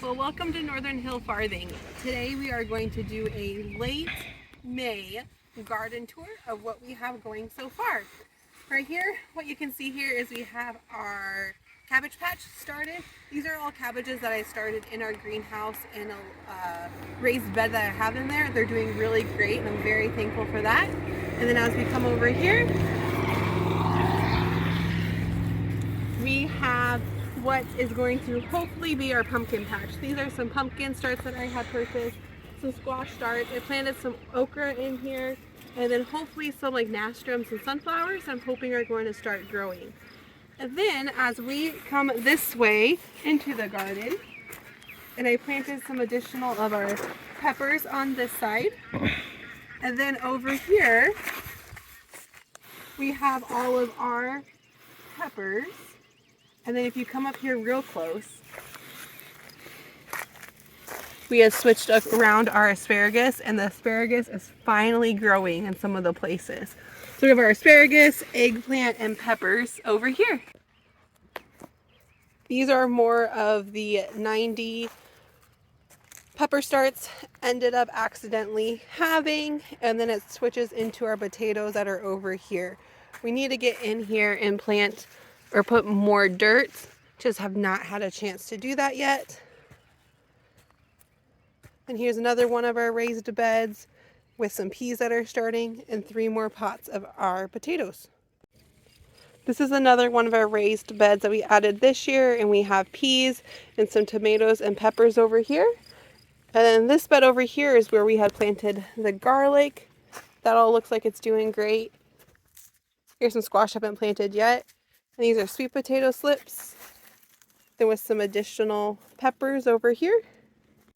Well, welcome to Northern Hill Farthing. Today we are going to do a late May garden tour of what we have going so far. Right here, what you can see here is we have our cabbage patch started. These are all cabbages that I started in our greenhouse in a raised bed that I have in there. They're doing really great and I'm very thankful for that. And then as we come over here, we have what is going to hopefully be our pumpkin patch. These are some pumpkin starts that I had purchased, some squash starts. I planted some okra in here, and then hopefully some like nasturtiums and sunflowers I'm hoping are going to start growing. And then as we come this way into the garden, and I planted some additional of our peppers on this side. And then over here, we have all of our peppers. And then if you come up here real close, we have switched around our asparagus, and the asparagus is finally growing in some of the places. So we have our asparagus, eggplant, and peppers over here. These are more of the 90 pepper starts ended up accidentally having, and then it switches into our potatoes that are over here. We need to get in here and plant or put more dirt. Just have not had a chance to do that yet. And here's another one of our raised beds with some peas that are starting and 3 more pots of our potatoes. This is another one of our raised beds that we added this year, and we have peas and some tomatoes and peppers over here. And then this bed over here is where we had planted the garlic. That all looks like it's doing great. Here's some squash I haven't planted yet. And these are sweet potato slips. Then with some additional peppers over here.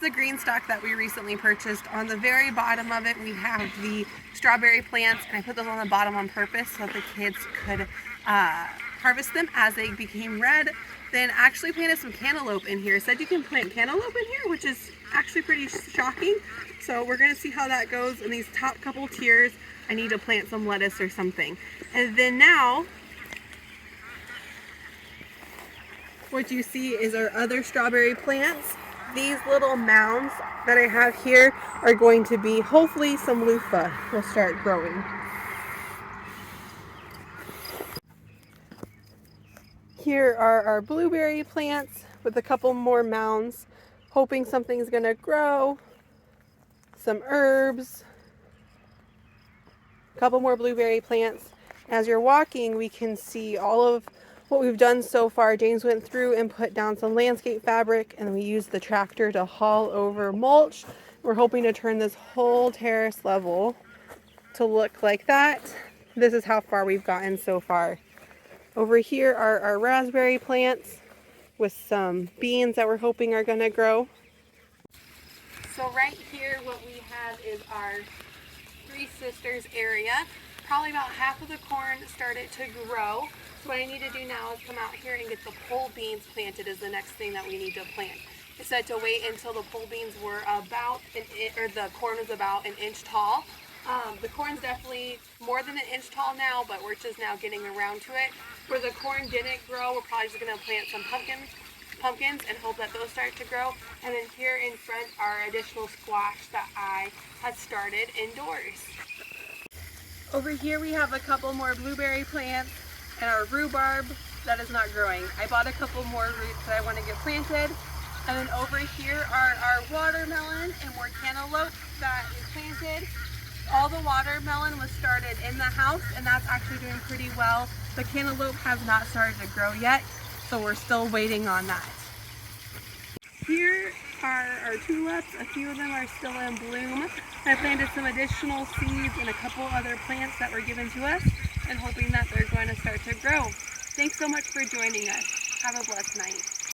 The green stock that we recently purchased. On the very bottom of it, we have the strawberry plants, and I put those on the bottom on purpose so that the kids could harvest them as they became red. Then actually planted some cantaloupe in here. It said you can plant cantaloupe in here, which is actually pretty shocking. So we're going to see how that goes. In these top couple tiers, I need to plant some lettuce or something. And then now, what you see is our other strawberry plants. These little mounds that I have here are going to be, hopefully some loofah will start growing. Here are our blueberry plants with a couple more mounds, hoping something's gonna grow. Some herbs, a couple more blueberry plants. As you're walking, we can see all of what we've done so far. James went through and put down some landscape fabric, and we used the tractor to haul over mulch. We're hoping to turn this whole terrace level to look like that. This is how far we've gotten so far. Over here are our raspberry plants with some beans that we're hoping are going to grow. So right here what we have is our Three Sisters area. Probably about half of the corn started to grow. So what I need to do now is come out here and get the pole beans planted is the next thing that we need to plant. I said to wait until the pole beans were about the corn was about an inch tall. The corn's definitely more than an inch tall now, but we're just now getting around to it. Where the corn didn't grow, we're probably just going to plant some pumpkins and hope that those start to grow. And then here in front are additional squash that I had started indoors. Over here we have a couple more blueberry plants and our rhubarb that is not growing. I bought a couple more roots that I want to get planted. And then over here are our watermelon and more cantaloupe that is planted. All the watermelon was started in the house, and that's actually doing pretty well. The cantaloupe has not started to grow yet, so we're still waiting on that. Here are our tulips. A few of them are still in bloom. I planted some additional seeds and a couple other plants that were given to us, and hoping that they're going to start to grow. Thanks so much for joining us. Have a blessed night.